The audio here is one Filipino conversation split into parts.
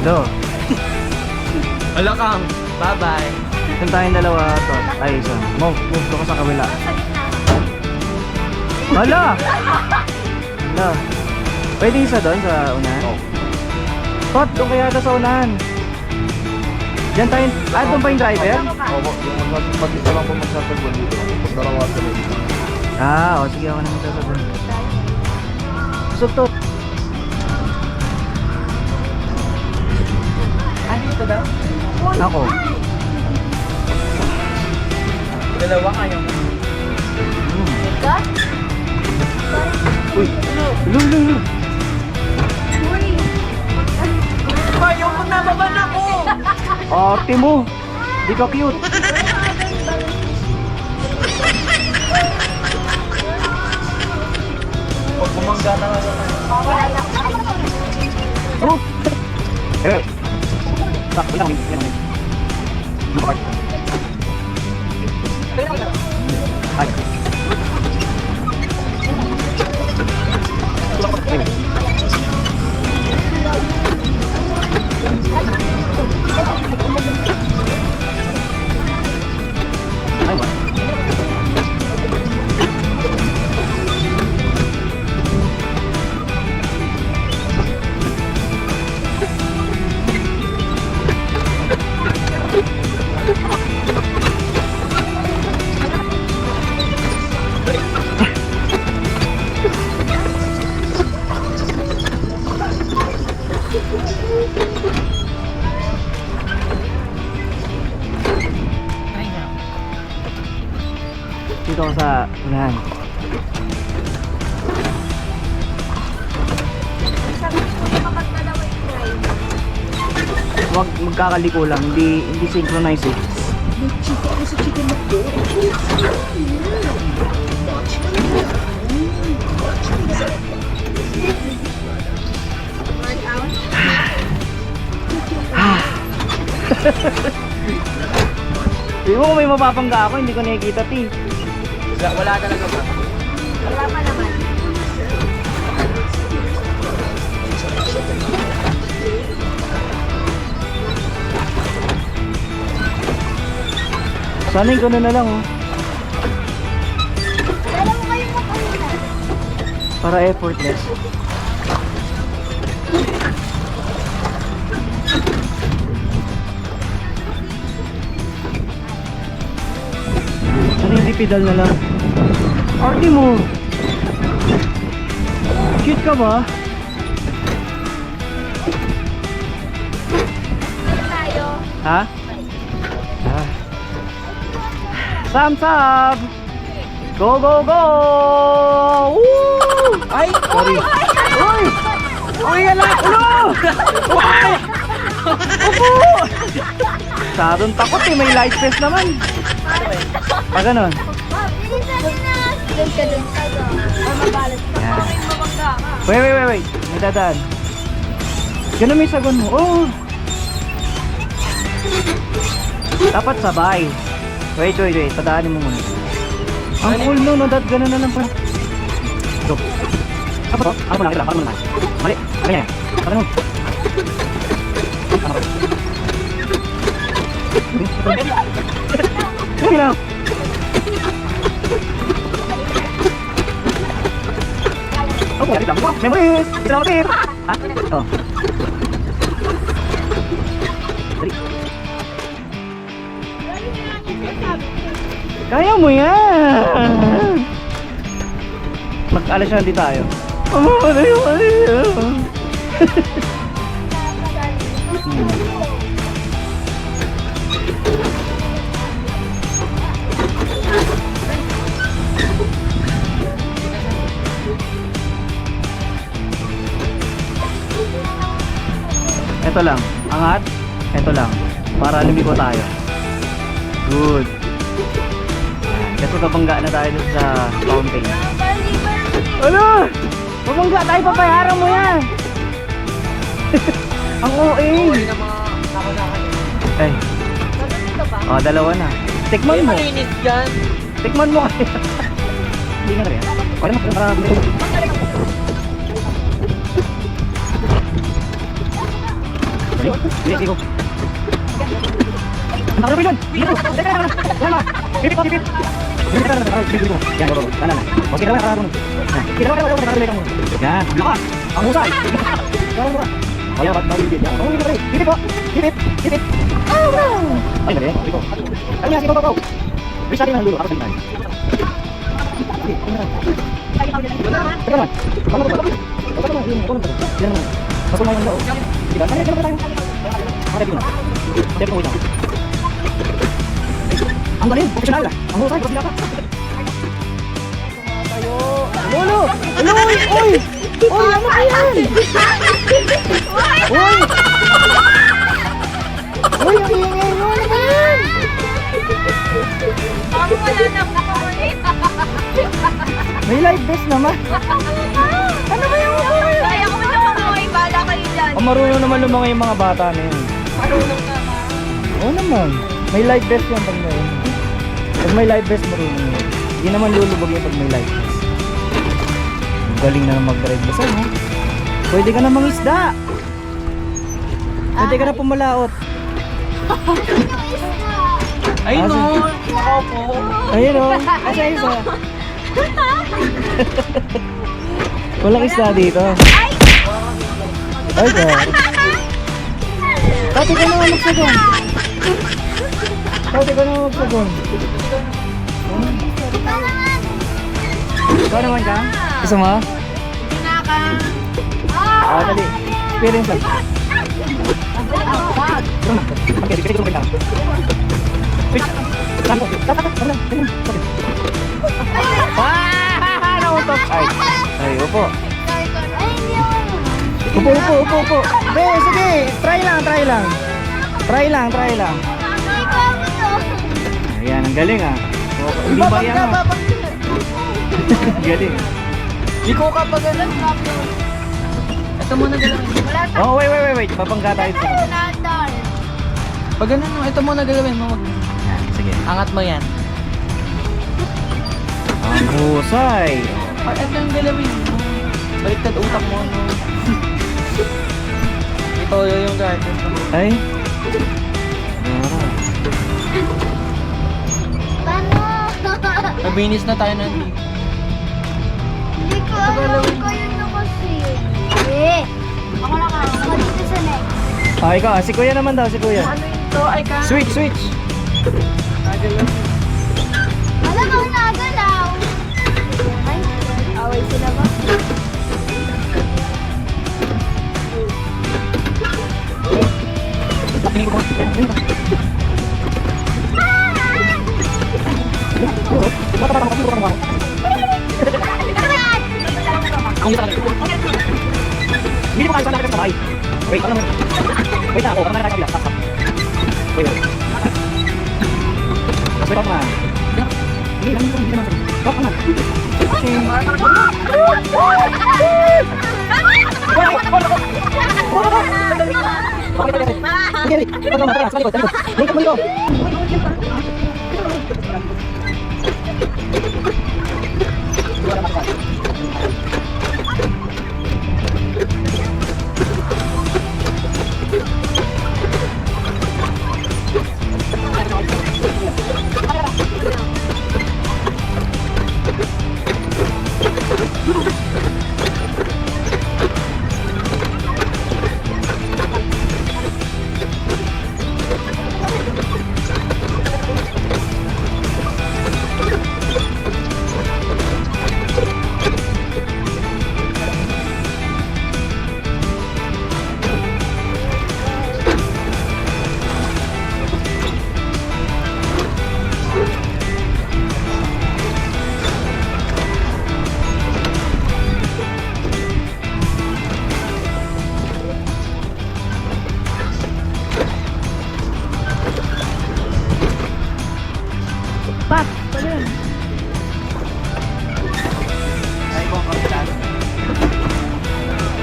Do. Wala kang. Bye-bye. Saan tayong dalawa to? Ay, isa. Move ko sa kabila. Hala! Hala. Pwede isa doon sa unahan? Oo. Tot, doon kaya ito sa unahan. Diyan tayo. Doon pa yung driver? Oo, mag-isa lang po magsasagwan dito. Pag dalawa sila dito. Sige ako naman sasabihin. Tot. Dito daw? Ako. Dalawa kayo. Uy! Lulu! Ayaw ko na, baba na ko! Arte mo! Di ka cute! Pag bumangga na nga. Oh! Tak, lang. Ay. Dito ako sa unahan. Huwag magkakaliko lang, hindi synchronize eh. Hindi mo kung may mapapangga ako, hindi ko nakikita ti. Wala talaga ba? Wala pa naman. Sana yung gano'n na lang oh. Dala mo kayong mapahina. Para effortless. Sana hindi pedal na lang. Arty mo! Cute ka ba? Tayo. Ha? Thumbs up! Go, go, go! Woo! Ay! Sorry. Uy! Uy, ala! Ulo! Uy! Upo! Sadong takot eh, may light vest naman. Pa ganon. Bilisan din na. Doon ka doon. Mabalat ka. Yan. Mabangga ka. Wait. May dadaan. Ganun may sagon mo. Oh! Dapat sabay. Wait. Padaanin mo muna. Ang cool no, gano'n na lang pa. Go. Ano mo lang, ano mo naman. Mali. Ganyan. Ano mo? Ganyan lang. Okay, arit lang. Memories! Sinamatir! Ha? Oh. Dali. Kaya mo yan! Mag-alas na di tayo. Ano yun? Ito lang, angat. Ito lang, para lumiko tayo. Good. Kasi babangga na tayo dun sa fountain. Ano? Babangga tayo, papayaran mo yan. Ang OA. Okay na mga nakunakan yun. Ay, Dito ba? dalawa na. Tikman mo. Malinis yan. Tikman mo kaya. Hindi nga rin. Kaya mo, para Sige, go. Ang takot yun! Dito! Teka lang! Yan lang! Pipit po, pipit! Yan, go. Tala na. O, sige, dalawa, kararunod. Sige, dalawa. Yan, lakas! Ang husay! Dalawa. Ayan, ba't bibit? Yan. Oh, pipit po! Pipit! Pipit! Ay, mali. Go. Ano yan? Sige, go. Wish natin ang lulo. Ako tingnan. Teka naman. Ano ba? Teka naman. Yan naman. Masok na yung loob. Diba? Kaya naman tayo. Makatipin na. Step mo ito. Ang galing. Professional. Ang husay. Professional ka. Lolo! Uy! Uy! Uy! Ano ba yan? Uy! Uy! Ang ingay mo! Ano ba yan? Ako wala na kukulit. May live best naman. Ano ba yung kukulit? Kaya ko na mamuhay. Bala kayo dyan. Ang marunong naman lumangoy yung mga bata na yun. Marunong ka ba? Oo naman. May live best yan pag may pag may live best marunong yun. Hindi naman lulubog yun pag may live best. Ang galing na mag-drive basta, ha? Pwede ka na mangisda. Pwede ka na pumalaot. Ay, Ah, no! sige. Ako po! Ayun o. Asa isa? Walang isda dito. Ay, God. Pati ka na magsagon. Pati ka na magsagon. Ikaw naman ka? Gusto mo? Ah, dali. Experience lang. Okay, sige, sige, lang. Switch. Saan ko? Nautok. Ay, upo. Upo. Sige. Try lang. Ayan, ang galing ah. Hindi ba yan ah? Galing. Ikaw ka pa ganun. Ito muna galawin. Oh, wait. Papangga tayo sa. Pag ganun, ito muna galawin mo. Sige. Angat mo yan. Ang husay. Ay, ito yung galawin mo. Baliktad utak mo. No? Ito yung garden. Ay. Mabinis na tayo nandito. Hindi ko alam kayo na kasi. Eh. Ako na ka. Ako dito sa next. Ah, ikaw. Si kuya naman daw, si kuya. Ano ito? Ay ka. Switch. Nagalaw. Alam ko nagalaw. Ay, away sila ba? Tingin ko. Hindi mo kayo sana sa bahay. Wait, ano naman? Wait na ako, parang nakakabila. Wait. Wait ako na. Hindi naman. Wait na.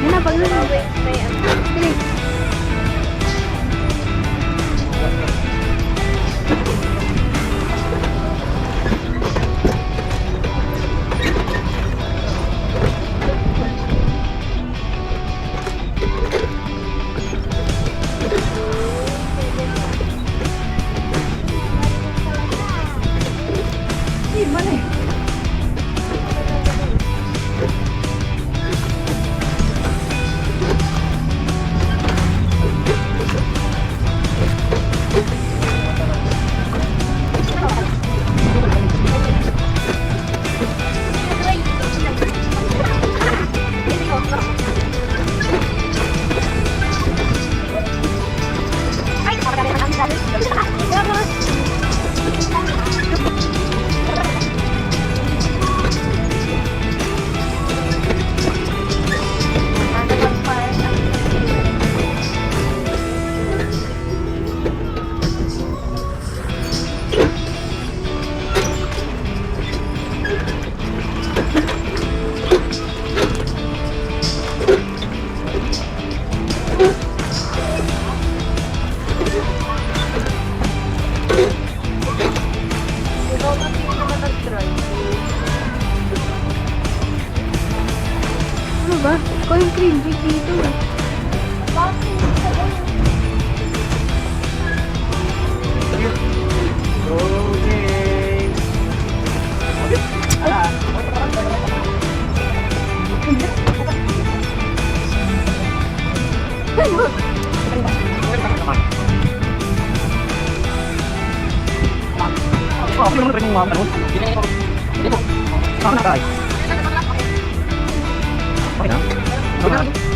Yan na, pag may Bilis. Oh, ako naman rin yung mga ano. Ako na tayo. Okay na? Okay na?